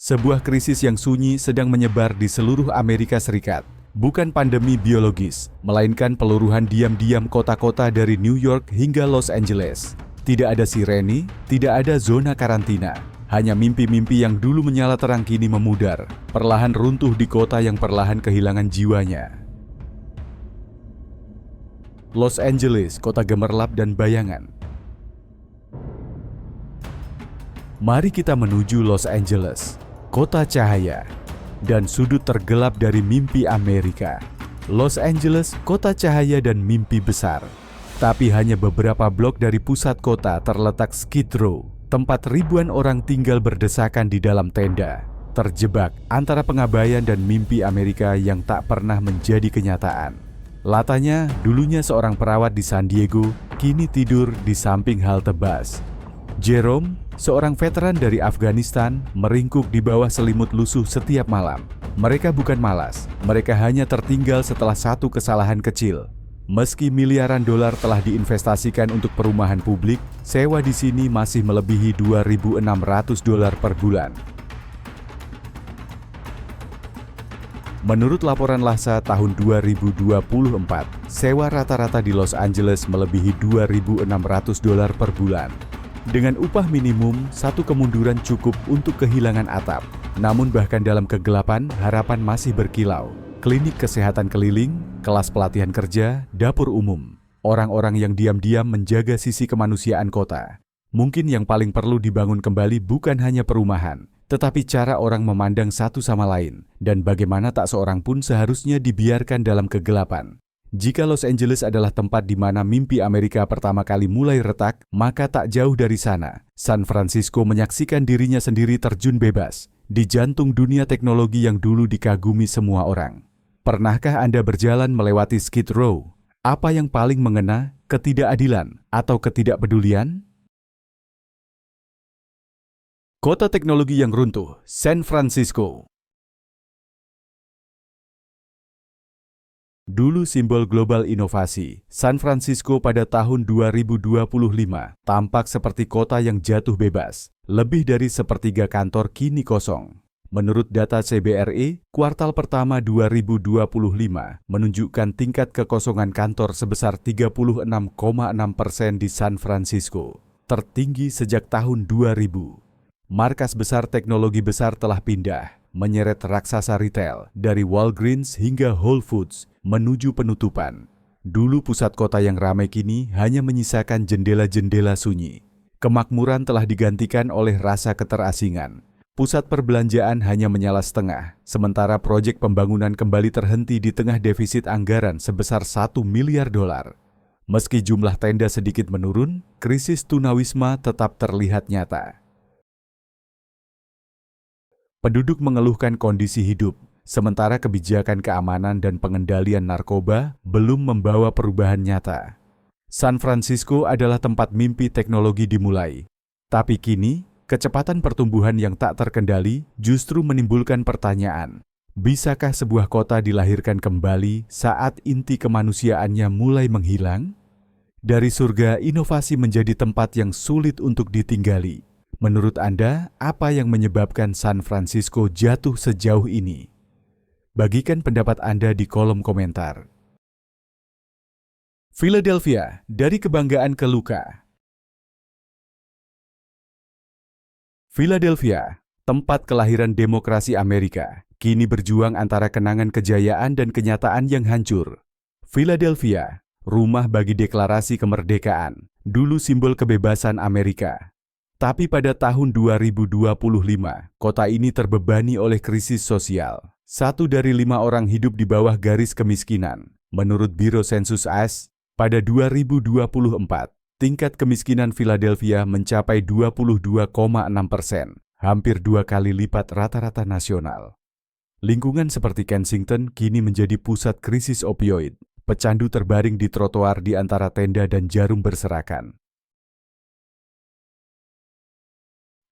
Sebuah krisis yang sunyi sedang menyebar di seluruh Amerika Serikat. Bukan pandemi biologis, melainkan peluruhan diam-diam kota-kota dari New York hingga Los Angeles. Tidak ada sirene, tidak ada zona karantina. Hanya mimpi-mimpi yang dulu menyala terang kini memudar, perlahan runtuh di kota yang perlahan kehilangan jiwanya. Los Angeles, kota gemerlap dan bayangan. Mari kita menuju Los Angeles, kota cahaya dan sudut tergelap dari mimpi Amerika. Los Angeles, kota cahaya dan mimpi besar. Tapi hanya beberapa blok dari pusat kota terletak Skid Row, tempat ribuan orang tinggal berdesakan di dalam tenda, terjebak antara pengabaian dan mimpi Amerika yang tak pernah menjadi kenyataan. Latanya, dulunya seorang perawat di San Diego, kini tidur di samping halte bus. Jerome, seorang veteran dari Afghanistan, meringkuk di bawah selimut lusuh setiap malam. Mereka bukan malas, mereka hanya tertinggal setelah satu kesalahan kecil. Meski miliaran dolar telah diinvestasikan untuk perumahan publik, sewa di sini masih melebihi $2.600 per bulan. Menurut laporan Lhasa tahun 2024, sewa rata-rata di Los Angeles melebihi $2.600 per bulan. Dengan upah minimum, satu kemunduran cukup untuk kehilangan atap. Namun bahkan dalam kegelapan, harapan masih berkilau. Klinik kesehatan keliling, kelas pelatihan kerja, dapur umum. Orang-orang yang diam-diam menjaga sisi kemanusiaan kota. Mungkin yang paling perlu dibangun kembali bukan hanya perumahan, tetapi cara orang memandang satu sama lain, dan bagaimana tak seorang pun seharusnya dibiarkan dalam kegelapan. Jika Los Angeles adalah tempat di mana mimpi Amerika pertama kali mulai retak, maka tak jauh dari sana, San Francisco menyaksikan dirinya sendiri terjun bebas di jantung dunia teknologi yang dulu dikagumi semua orang. Pernahkah Anda berjalan melewati Skid Row? Apa yang paling mengena, ketidakadilan atau ketidakpedulian? Kota teknologi yang runtuh, San Francisco. Dulu simbol global inovasi, San Francisco pada tahun 2025 tampak seperti kota yang jatuh bebas. Lebih dari sepertiga kantor kini kosong. Menurut data CBRE, kuartal pertama 2025 menunjukkan tingkat kekosongan kantor sebesar 36,6% di San Francisco, tertinggi sejak tahun 2000. Markas besar teknologi besar telah pindah, menyeret raksasa retail dari Walgreens hingga Whole Foods menuju penutupan. Dulu pusat kota yang ramai kini hanya menyisakan jendela-jendela sunyi. Kemakmuran telah digantikan oleh rasa keterasingan. Pusat perbelanjaan hanya menyala setengah, sementara proyek pembangunan kembali terhenti di tengah defisit anggaran sebesar $1 miliar. Meski jumlah tenda sedikit menurun, krisis tunawisma tetap terlihat nyata. Penduduk mengeluhkan kondisi hidup, sementara kebijakan keamanan dan pengendalian narkoba belum membawa perubahan nyata. San Francisco adalah tempat mimpi teknologi dimulai. Tapi kini, kecepatan pertumbuhan yang tak terkendali justru menimbulkan pertanyaan. Bisakah sebuah kota dilahirkan kembali saat inti kemanusiaannya mulai menghilang? Dari surga, inovasi menjadi tempat yang sulit untuk ditinggali. Menurut Anda, apa yang menyebabkan San Francisco jatuh sejauh ini? Bagikan pendapat Anda di kolom komentar. Philadelphia, dari kebanggaan ke luka. Philadelphia, tempat kelahiran demokrasi Amerika, kini berjuang antara kenangan kejayaan dan kenyataan yang hancur. Philadelphia, rumah bagi deklarasi kemerdekaan, dulu simbol kebebasan Amerika. Tapi pada tahun 2025, kota ini terbebani oleh krisis sosial. 1 dari 5 orang hidup di bawah garis kemiskinan. Menurut Biro Sensus AS, pada 2024, tingkat kemiskinan Philadelphia mencapai 22,6%, hampir 2 kali lipat rata-rata nasional. Lingkungan seperti Kensington kini menjadi pusat krisis opioid. Pecandu terbaring di trotoar di antara tenda dan jarum berserakan.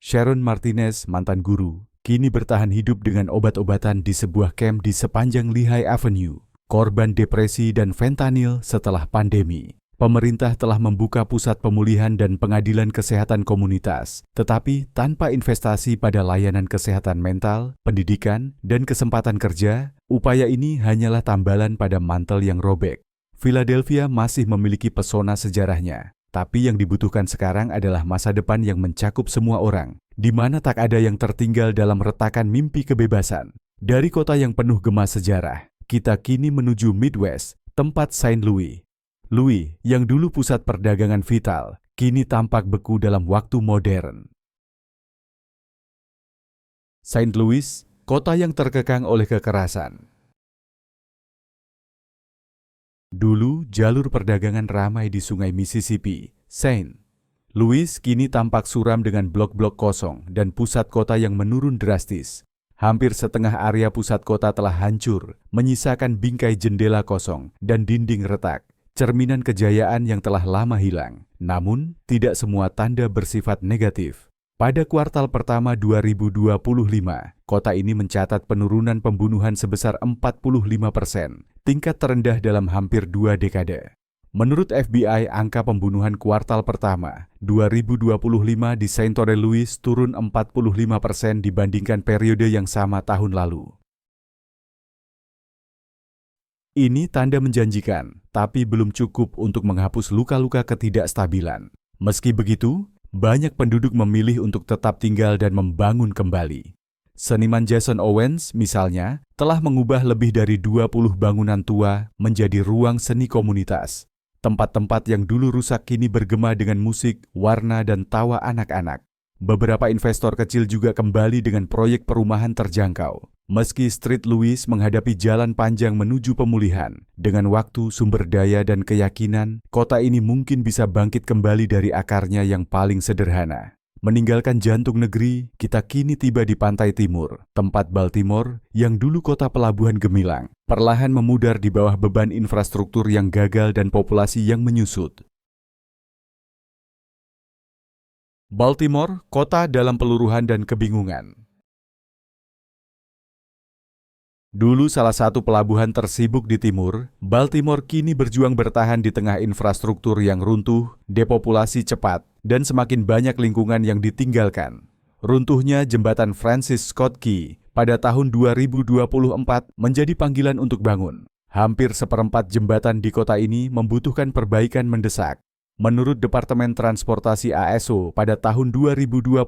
Sharon Martinez, mantan guru, kini bertahan hidup dengan obat-obatan di sebuah camp di sepanjang Lehigh Avenue, korban depresi dan fentanyl setelah pandemi. Pemerintah telah membuka pusat pemulihan dan pengadilan kesehatan komunitas, tetapi tanpa investasi pada layanan kesehatan mental, pendidikan, dan kesempatan kerja, upaya ini hanyalah tambalan pada mantel yang robek. Philadelphia masih memiliki pesona sejarahnya, tapi yang dibutuhkan sekarang adalah masa depan yang mencakup semua orang, di mana tak ada yang tertinggal dalam retakan mimpi kebebasan. Dari kota yang penuh gema sejarah, kita kini menuju Midwest, tempat Saint Louis. Louis, yang dulu pusat perdagangan vital, kini tampak beku dalam waktu modern. Saint Louis, kota yang terkekang oleh kekerasan. Dulu, jalur perdagangan ramai di sungai Mississippi. Saint Louis kini tampak suram dengan blok-blok kosong dan pusat kota yang menurun drastis. Hampir setengah area pusat kota telah hancur, menyisakan bingkai jendela kosong dan dinding retak. Cerminan kejayaan yang telah lama hilang, namun tidak semua tanda bersifat negatif. Pada kuartal pertama 2025, kota ini mencatat penurunan pembunuhan sebesar 45%, tingkat terendah dalam hampir 2 dekade. Menurut FBI, angka pembunuhan kuartal pertama 2025 di Saint Louis turun 45% dibandingkan periode yang sama tahun lalu. Ini tanda menjanjikan, tapi belum cukup untuk menghapus luka-luka ketidakstabilan. Meski begitu, banyak penduduk memilih untuk tetap tinggal dan membangun kembali. Seniman Jason Owens, misalnya, telah mengubah lebih dari 20 bangunan tua menjadi ruang seni komunitas. Tempat-tempat yang dulu rusak kini bergema dengan musik, warna, dan tawa anak-anak. Beberapa investor kecil juga kembali dengan proyek perumahan terjangkau. Meski Street Louis menghadapi jalan panjang menuju pemulihan, dengan waktu, sumber daya, dan keyakinan, kota ini mungkin bisa bangkit kembali dari akarnya yang paling sederhana. Meninggalkan jantung negeri, kita kini tiba di pantai timur, tempat Baltimore, yang dulu kota pelabuhan gemilang, perlahan memudar di bawah beban infrastruktur yang gagal dan populasi yang menyusut. Baltimore, kota dalam peluruhan dan kebingungan. Dulu salah satu pelabuhan tersibuk di timur, Baltimore kini berjuang bertahan di tengah infrastruktur yang runtuh, depopulasi cepat, dan semakin banyak lingkungan yang ditinggalkan. Runtuhnya jembatan Francis Scott Key pada tahun 2024 menjadi panggilan untuk bangun. Hampir seperempat jembatan di kota ini membutuhkan perbaikan mendesak. Menurut Departemen Transportasi ASO, pada tahun 2024,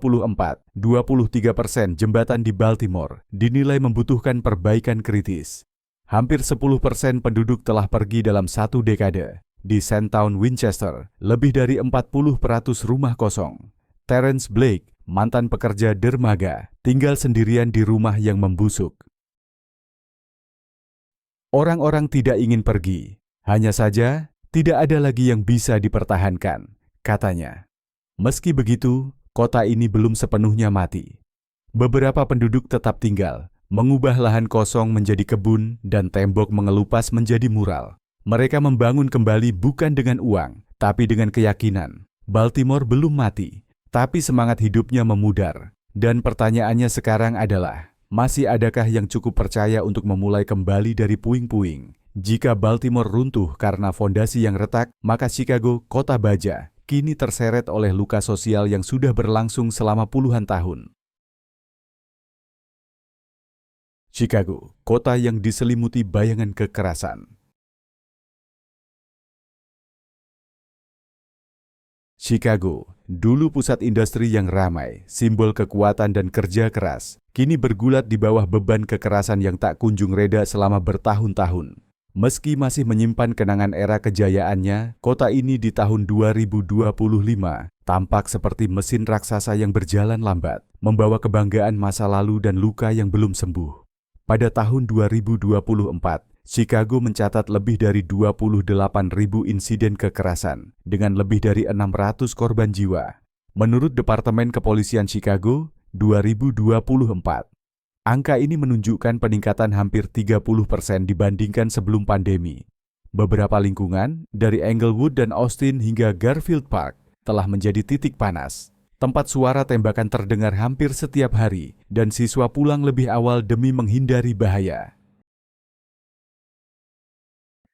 23% jembatan di Baltimore dinilai membutuhkan perbaikan kritis. Hampir 10% penduduk telah pergi dalam 1 dekade. Di Sandtown, Winchester, lebih dari 40% rumah kosong. Terence Blake, mantan pekerja dermaga, tinggal sendirian di rumah yang membusuk. Orang-orang tidak ingin pergi, hanya saja tidak ada lagi yang bisa dipertahankan, katanya. Meski begitu, kota ini belum sepenuhnya mati. Beberapa penduduk tetap tinggal, mengubah lahan kosong menjadi kebun dan tembok mengelupas menjadi mural. Mereka membangun kembali bukan dengan uang, tapi dengan keyakinan. Baltimore belum mati, tapi semangat hidupnya memudar. Dan pertanyaannya sekarang adalah, masih adakah yang cukup percaya untuk memulai kembali dari puing-puing? Jika Baltimore runtuh karena fondasi yang retak, maka Chicago, kota baja, kini terseret oleh luka sosial yang sudah berlangsung selama puluhan tahun. Chicago, kota yang diselimuti bayangan kekerasan. Chicago, dulu pusat industri yang ramai, simbol kekuatan dan kerja keras, kini bergulat di bawah beban kekerasan yang tak kunjung reda selama bertahun-tahun. Meski masih menyimpan kenangan era kejayaannya, kota ini di tahun 2025 tampak seperti mesin raksasa yang berjalan lambat, membawa kebanggaan masa lalu dan luka yang belum sembuh. Pada tahun 2024, Chicago mencatat lebih dari 28.000 insiden kekerasan, dengan lebih dari 600 korban jiwa. Menurut Departemen Kepolisian Chicago, 2024. Angka ini menunjukkan peningkatan hampir 30% dibandingkan sebelum pandemi. Beberapa lingkungan, dari Englewood dan Austin hingga Garfield Park, telah menjadi titik panas. Tempat suara tembakan terdengar hampir setiap hari, dan siswa pulang lebih awal demi menghindari bahaya.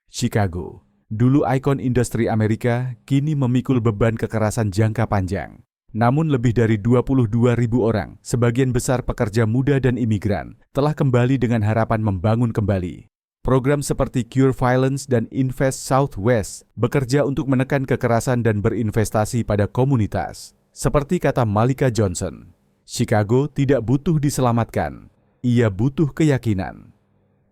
Chicago, dulu ikon industri Amerika, kini memikul beban kekerasan jangka panjang. Namun lebih dari 22.000 orang, sebagian besar pekerja muda dan imigran, telah kembali dengan harapan membangun kembali. Program seperti Cure Violence dan Invest Southwest bekerja untuk menekan kekerasan dan berinvestasi pada komunitas. Seperti kata Malika Johnson, Chicago tidak butuh diselamatkan, ia butuh keyakinan.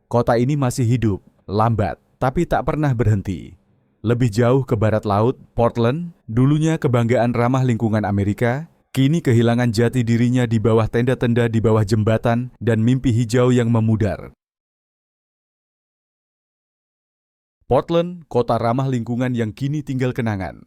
Kota ini masih hidup, lambat, tapi tak pernah berhenti. Lebih jauh ke barat laut, Portland, dulunya kebanggaan ramah lingkungan Amerika, kini kehilangan jati dirinya di bawah tenda-tenda di bawah jembatan dan mimpi hijau yang memudar. Portland, kota ramah lingkungan yang kini tinggal kenangan.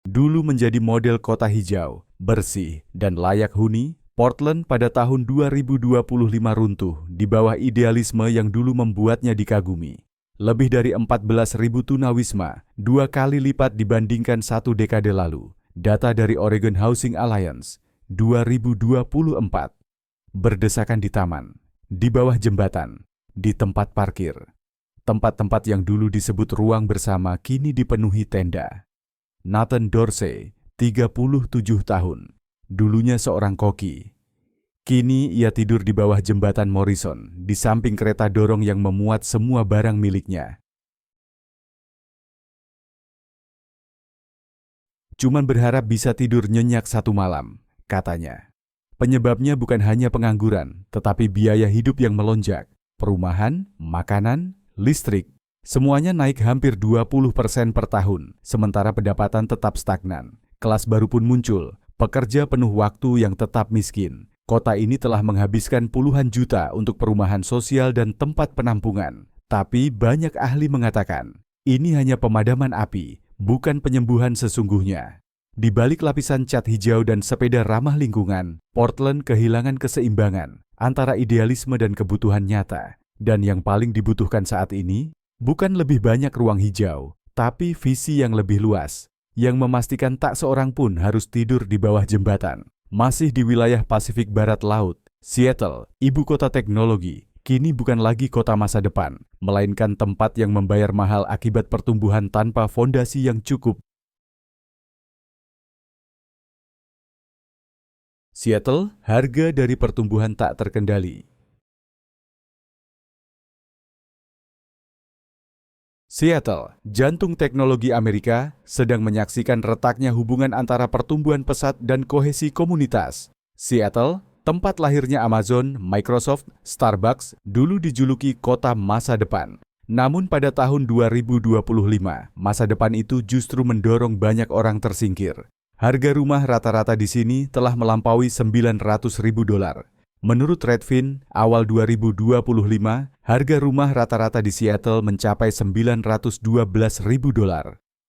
Dulu menjadi model kota hijau, bersih, dan layak huni, Portland pada tahun 2025 runtuh di bawah idealisme yang dulu membuatnya dikagumi. Lebih dari 14.000 tunawisma, 2 kali lipat dibandingkan 1 dekade lalu. Data dari Oregon Housing Alliance, 2024. Berdesakan di taman, di bawah jembatan, di tempat parkir. Tempat-tempat yang dulu disebut ruang bersama kini dipenuhi tenda. Nathan Dorsey, 37 tahun, dulunya seorang koki. Kini ia tidur di bawah jembatan Morrison, di samping kereta dorong yang memuat semua barang miliknya. Cuman berharap bisa tidur nyenyak 1 malam, katanya. Penyebabnya bukan hanya pengangguran, tetapi biaya hidup yang melonjak. Perumahan, makanan, listrik, semuanya naik hampir 20% per tahun, sementara pendapatan tetap stagnan. Kelas baru pun muncul, pekerja penuh waktu yang tetap miskin. Kota ini telah menghabiskan puluhan juta untuk perumahan sosial dan tempat penampungan. Tapi banyak ahli mengatakan, ini hanya pemadaman api, bukan penyembuhan sesungguhnya. Di balik lapisan cat hijau dan sepeda ramah lingkungan, Portland kehilangan keseimbangan antara idealisme dan kebutuhan nyata. Dan yang paling dibutuhkan saat ini, bukan lebih banyak ruang hijau, tapi visi yang lebih luas, yang memastikan tak seorang pun harus tidur di bawah jembatan. Masih di wilayah Pasifik Barat Laut, Seattle, ibu kota teknologi, kini bukan lagi kota masa depan, melainkan tempat yang membayar mahal akibat pertumbuhan tanpa fondasi yang cukup. Seattle, harga dari pertumbuhan tak terkendali. Seattle, jantung teknologi Amerika, sedang menyaksikan retaknya hubungan antara pertumbuhan pesat dan kohesi komunitas. Seattle, tempat lahirnya Amazon, Microsoft, Starbucks, dulu dijuluki kota masa depan. Namun pada tahun 2025, masa depan itu justru mendorong banyak orang tersingkir. Harga rumah rata-rata di sini telah melampaui $900.000. Menurut Redfin, awal 2025, harga rumah rata-rata di Seattle mencapai $912.000.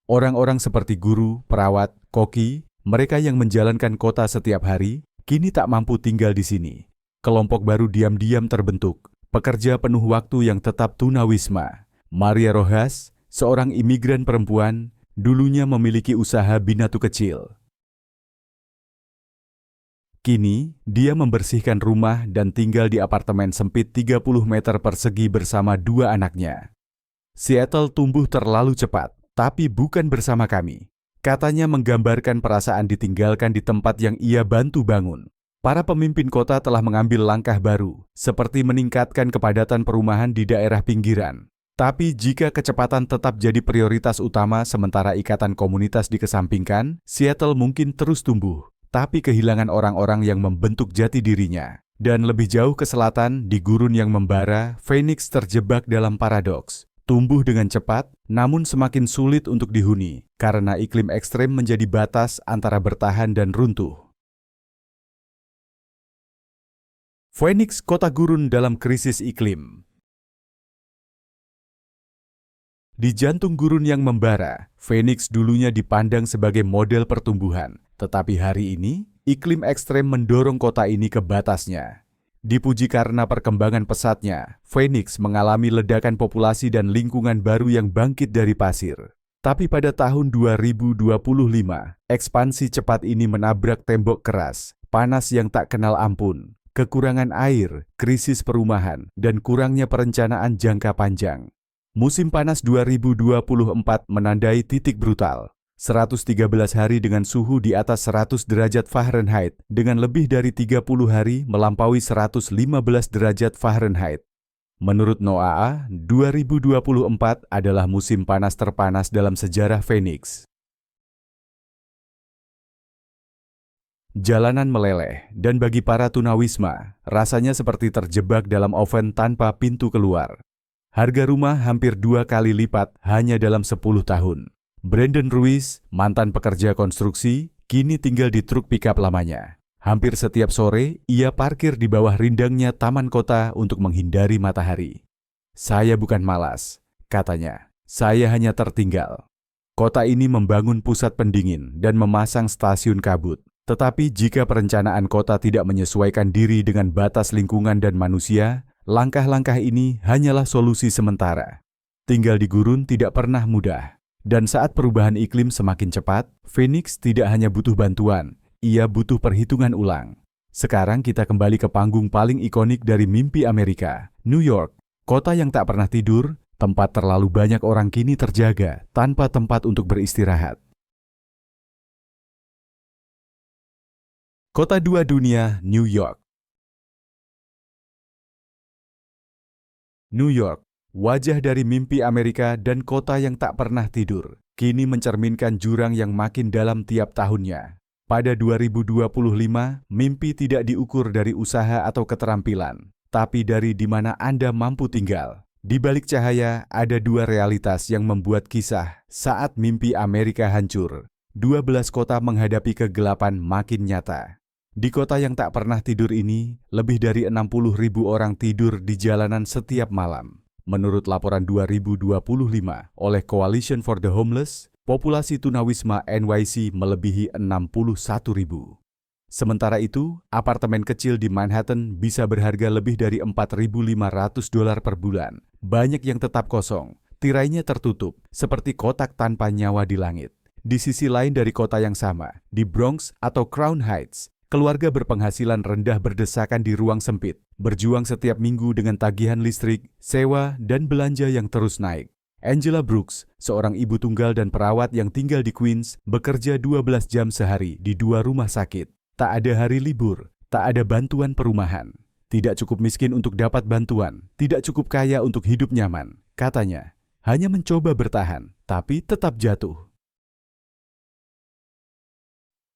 Orang-orang seperti guru, perawat, koki, mereka yang menjalankan kota setiap hari, kini tak mampu tinggal di sini. Kelompok baru diam-diam terbentuk, pekerja penuh waktu yang tetap tunawisma. Maria Rojas, seorang imigran perempuan, dulunya memiliki usaha binatu kecil. Kini, dia membersihkan rumah dan tinggal di apartemen sempit 30 meter persegi bersama 2 anaknya. Seattle tumbuh terlalu cepat, tapi bukan bersama kami. Katanya menggambarkan perasaan ditinggalkan di tempat yang ia bantu bangun. Para pemimpin kota telah mengambil langkah baru, seperti meningkatkan kepadatan perumahan di daerah pinggiran. Tapi jika kecepatan tetap jadi prioritas utama sementara ikatan komunitas dikesampingkan, Seattle mungkin terus tumbuh. Tapi kehilangan orang-orang yang membentuk jati dirinya. Dan lebih jauh ke selatan, di gurun yang membara, Phoenix terjebak dalam paradoks. Tumbuh dengan cepat, namun semakin sulit untuk dihuni, karena iklim ekstrem menjadi batas antara bertahan dan runtuh. Phoenix, kota gurun dalam krisis iklim. Di jantung gurun yang membara, Phoenix dulunya dipandang sebagai model pertumbuhan. Tetapi hari ini, iklim ekstrem mendorong kota ini ke batasnya. Dipuji karena perkembangan pesatnya, Phoenix mengalami ledakan populasi dan lingkungan baru yang bangkit dari pasir. Tapi pada tahun 2025, ekspansi cepat ini menabrak tembok keras, panas yang tak kenal ampun, kekurangan air, krisis perumahan, dan kurangnya perencanaan jangka panjang. Musim panas 2024 menandai titik brutal. 113 hari dengan suhu di atas 100 derajat Fahrenheit dengan lebih dari 30 hari melampaui 115 derajat Fahrenheit. Menurut NOAA, 2024 adalah musim panas terpanas dalam sejarah Phoenix. Jalanan meleleh, dan bagi para tunawisma, rasanya seperti terjebak dalam oven tanpa pintu keluar. Harga rumah hampir 2 kali lipat hanya dalam 10 tahun. Brandon Ruiz, mantan pekerja konstruksi, kini tinggal di truk pickup lamanya. Hampir setiap sore, ia parkir di bawah rindangnya taman kota untuk menghindari matahari. "Saya bukan malas," katanya. "Saya hanya tertinggal." Kota ini membangun pusat pendingin dan memasang stasiun kabut. Tetapi jika perencanaan kota tidak menyesuaikan diri dengan batas lingkungan dan manusia, langkah-langkah ini hanyalah solusi sementara. Tinggal di gurun tidak pernah mudah. Dan saat perubahan iklim semakin cepat, Phoenix tidak hanya butuh bantuan, ia butuh perhitungan ulang. Sekarang kita kembali ke panggung paling ikonik dari mimpi Amerika, New York. Kota yang tak pernah tidur, tempat terlalu banyak orang kini terjaga tanpa tempat untuk beristirahat. Kota dua dunia, New York. New York, wajah dari mimpi Amerika dan kota yang tak pernah tidur, kini mencerminkan jurang yang makin dalam tiap tahunnya. Pada 2025, mimpi tidak diukur dari usaha atau keterampilan, tapi dari di mana Anda mampu tinggal. Di balik cahaya, ada dua realitas yang membuat kisah saat mimpi Amerika hancur. 12 kota menghadapi kegelapan makin nyata. Di kota yang tak pernah tidur ini, lebih dari 60.000 orang tidur di jalanan setiap malam. Menurut laporan 2025 oleh Coalition for the Homeless, populasi tunawisma NYC melebihi 61.000. Sementara itu, apartemen kecil di Manhattan bisa berharga lebih dari $4.500 per bulan. Banyak yang tetap kosong, tirainya tertutup, seperti kotak tanpa nyawa di langit. Di sisi lain dari kota yang sama, di Bronx atau Crown Heights, keluarga berpenghasilan rendah berdesakan di ruang sempit, berjuang setiap minggu dengan tagihan listrik, sewa, dan belanja yang terus naik. Angela Brooks, seorang ibu tunggal dan perawat yang tinggal di Queens, bekerja 12 jam sehari di 2 rumah sakit. Tak ada hari libur, tak ada bantuan perumahan. Tidak cukup miskin untuk dapat bantuan, tidak cukup kaya untuk hidup nyaman. Katanya, hanya mencoba bertahan, tapi tetap jatuh.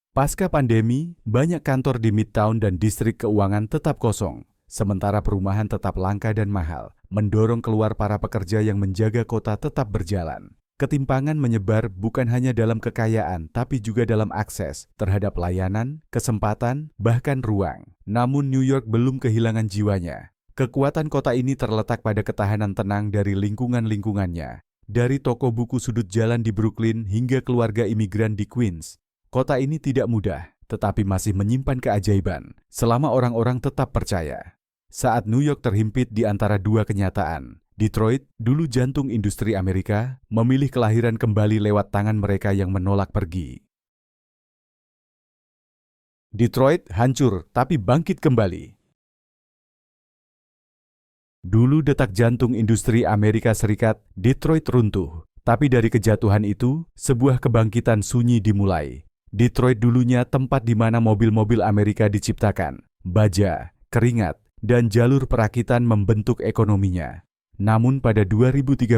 Pasca pandemi, banyak kantor di Midtown dan distrik keuangan tetap kosong. Sementara perumahan tetap langka dan mahal, mendorong keluar para pekerja yang menjaga kota tetap berjalan. Ketimpangan menyebar bukan hanya dalam kekayaan, tapi juga dalam akses terhadap layanan, kesempatan, bahkan ruang. Namun New York belum kehilangan jiwanya. Kekuatan kota ini terletak pada ketahanan tenang dari lingkungan-lingkungannya. Dari toko buku sudut jalan di Brooklyn hingga keluarga imigran di Queens, kota ini tidak mudah, tetapi masih menyimpan keajaiban selama orang-orang tetap percaya. Saat New York terhimpit di antara dua kenyataan, Detroit, dulu jantung industri Amerika, memilih kelahiran kembali lewat tangan mereka yang menolak pergi. Detroit hancur tapi bangkit kembali. Dulu detak jantung industri Amerika Serikat, Detroit runtuh. Tapi dari kejatuhan itu, sebuah kebangkitan sunyi dimulai. Detroit dulunya tempat di mana mobil-mobil Amerika diciptakan, baja, keringat, dan jalur perakitan membentuk ekonominya. Namun pada 2013,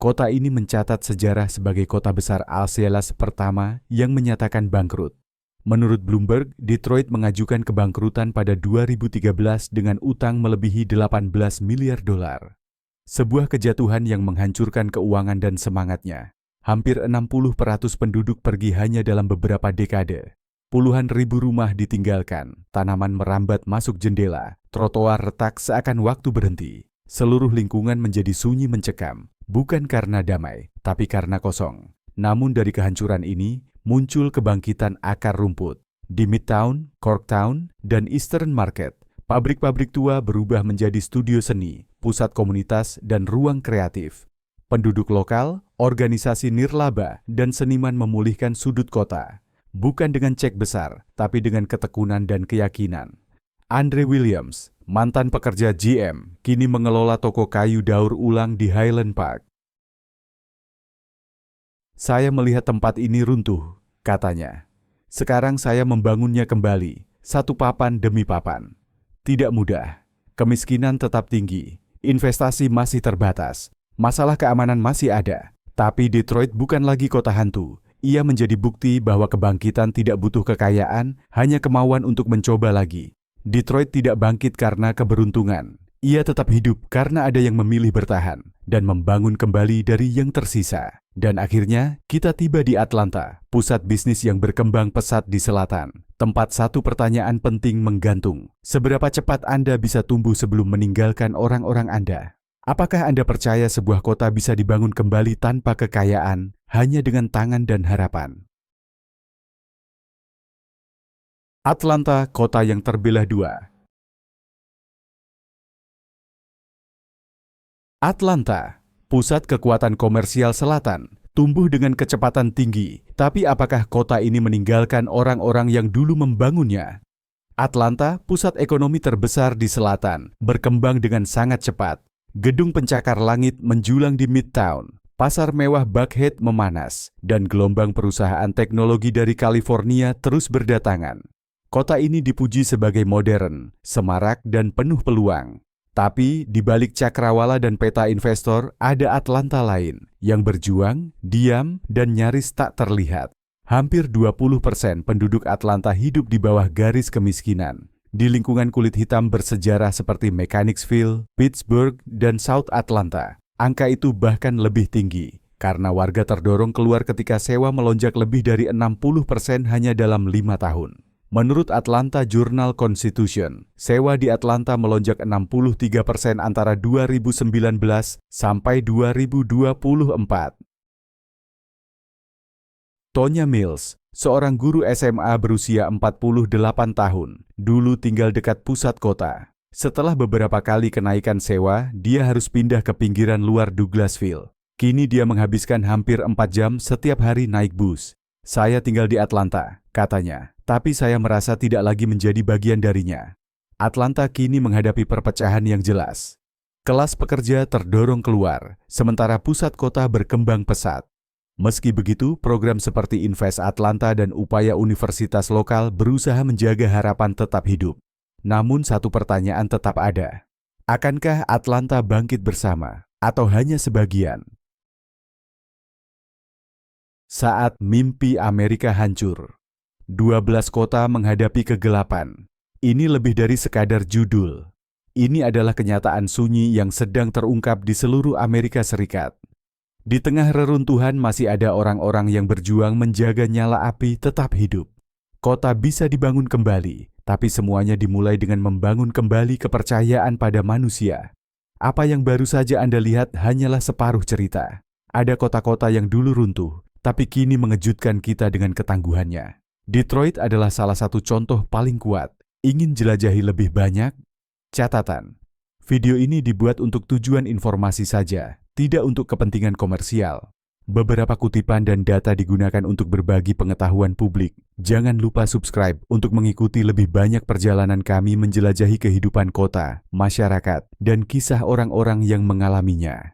kota ini mencatat sejarah sebagai kota besar Alsace pertama yang menyatakan bangkrut. Menurut Bloomberg, Detroit mengajukan kebangkrutan pada 2013 dengan utang melebihi $18 miliar. Sebuah kejatuhan yang menghancurkan keuangan dan semangatnya. Hampir 60% penduduk pergi hanya dalam beberapa dekade. Puluhan ribu rumah ditinggalkan, tanaman merambat masuk jendela, trotoar retak seakan waktu berhenti. Seluruh lingkungan menjadi sunyi mencekam, bukan karena damai, tapi karena kosong. Namun dari kehancuran ini, muncul kebangkitan akar rumput. Di Midtown, Corktown, dan Eastern Market, pabrik-pabrik tua berubah menjadi studio seni, pusat komunitas, dan ruang kreatif. Penduduk lokal, organisasi nirlaba, dan seniman memulihkan sudut kota. Bukan dengan cek besar, tapi dengan ketekunan dan keyakinan. Andre Williams, mantan pekerja GM, kini mengelola toko kayu daur ulang di Highland Park. Saya melihat tempat ini runtuh, katanya. Sekarang saya membangunnya kembali, satu papan demi papan. Tidak mudah. Kemiskinan tetap tinggi, investasi masih terbatas, masalah keamanan masih ada. Tapi Detroit bukan lagi kota hantu. Ia menjadi bukti bahwa kebangkitan tidak butuh kekayaan, hanya kemauan untuk mencoba lagi. Detroit tidak bangkit karena keberuntungan. Ia tetap hidup karena ada yang memilih bertahan dan membangun kembali dari yang tersisa. Dan akhirnya, kita tiba di Atlanta, pusat bisnis yang berkembang pesat di selatan. Tempat satu pertanyaan penting menggantung. Seberapa cepat Anda bisa tumbuh sebelum meninggalkan orang-orang Anda? Apakah Anda percaya sebuah kota bisa dibangun kembali tanpa kekayaan, hanya dengan tangan dan harapan? Atlanta, kota yang terbelah dua. Atlanta, pusat kekuatan komersial selatan, tumbuh dengan kecepatan tinggi. Tapi apakah kota ini meninggalkan orang-orang yang dulu membangunnya? Atlanta, pusat ekonomi terbesar di selatan, berkembang dengan sangat cepat. Gedung pencakar langit menjulang di Midtown, pasar mewah Buckhead memanas, dan gelombang perusahaan teknologi dari California terus berdatangan. Kota ini dipuji sebagai modern, semarak, dan penuh peluang. Tapi di balik cakrawala dan peta investor, ada Atlanta lain yang berjuang, diam, dan nyaris tak terlihat. Hampir 20% penduduk Atlanta hidup di bawah garis kemiskinan. Di lingkungan kulit hitam bersejarah seperti Mechanicsville, Pittsburgh, dan South Atlanta, angka itu bahkan lebih tinggi karena warga terdorong keluar ketika sewa melonjak lebih dari 60% hanya dalam 5 tahun. Menurut Atlanta Journal-Constitution, sewa di Atlanta melonjak 63% antara 2019 sampai 2024. Tonya Mills, seorang guru SMA berusia 48 tahun, dulu tinggal dekat pusat kota. Setelah beberapa kali kenaikan sewa, dia harus pindah ke pinggiran luar Douglasville. Kini dia menghabiskan hampir 4 jam setiap hari naik bus. Saya tinggal di Atlanta, katanya. Tapi saya merasa tidak lagi menjadi bagian darinya. Atlanta kini menghadapi perpecahan yang jelas. Kelas pekerja terdorong keluar, sementara pusat kota berkembang pesat. Meski begitu, program seperti Invest Atlanta dan upaya universitas lokal berusaha menjaga harapan tetap hidup. Namun satu pertanyaan tetap ada. Akankah Atlanta bangkit bersama, atau hanya sebagian? Saat mimpi Amerika hancur. 12 kota menghadapi kegelapan. Ini lebih dari sekadar judul. Ini adalah kenyataan sunyi yang sedang terungkap di seluruh Amerika Serikat. Di tengah reruntuhan masih ada orang-orang yang berjuang menjaga nyala api tetap hidup. Kota bisa dibangun kembali, tapi semuanya dimulai dengan membangun kembali kepercayaan pada manusia. Apa yang baru saja Anda lihat hanyalah separuh cerita. Ada kota-kota yang dulu runtuh, tapi kini mengejutkan kita dengan ketangguhannya. Detroit adalah salah satu contoh paling kuat. Ingin jelajahi lebih banyak? Catatan. Video ini dibuat untuk tujuan informasi saja, tidak untuk kepentingan komersial. Beberapa kutipan dan data digunakan untuk berbagi pengetahuan publik. Jangan lupa subscribe untuk mengikuti lebih banyak perjalanan kami menjelajahi kehidupan kota, masyarakat, dan kisah orang-orang yang mengalaminya.